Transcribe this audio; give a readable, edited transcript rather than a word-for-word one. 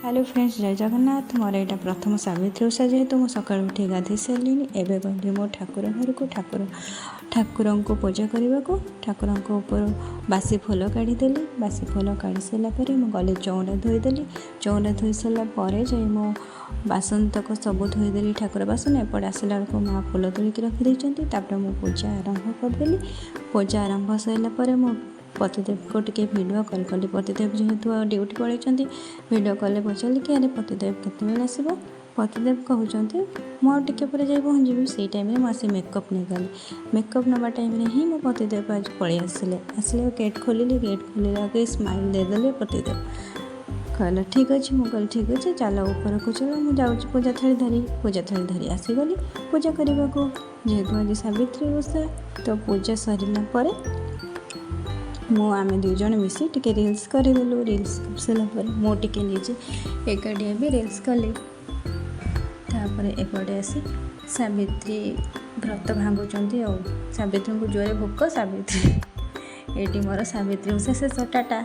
Hello friends, जय जगन्नाथ। मोर यहाँ प्रथम सावित्री ओषा जेहेतु मु सका उठी गाधे सारे एवं गली मो ठाकुर घर को ठाकुर को पूजा करने को ठाकुर ऊपर बासी फूल काढ़ीदेली। बासी फूल काढ़ी सारापर मुझे गली चौरा धोईदेली। चौरा धोई सारापर जाए मो बासन तक सब धोईदेली। ठाकुर बासन एपटे आसला बेलू माँ फूल तोलिक रखिदेती। मुझे पूजा आरंभ करदेली। पूजा आरंभ सारापर मो पतिदेव को टिके भिडियो कल कली। पतिदेव जेहेतु ड्यूटी पड़े भिडियो कल पचारि कि अरे पतिदेव केत आसब। पतिदेव कहते मुझे टिके पर जाए पहुँची से टाइम मुझे मेकअप नहीं गली। मेकअप नवा टाइम ही मो पतिदेव आज पलि आसिले। गेट खोलिली। गेट खोल स्माइल देदेले। पतिदेव कहला ठीक अच्छे। मुझे कहली ठीक अच्छे, चल ऊपर को चल, मुझे पूजा थाली धरी आसीगली पूजा करने को। जेहेतु आज सावित्री ओषा तो पूजा सरला आमे दुई जन मिसी टिके रील्स करदेलु। रील्स कर सारापर मुझे निजे एकाटिया भी रील्स कली। तापर एपटे आसी सावित्री व्रत भांगुंट और सावित्री को जोरे भोक। सावित्री ये मोर सावित्री ओषा शेष। टाटा।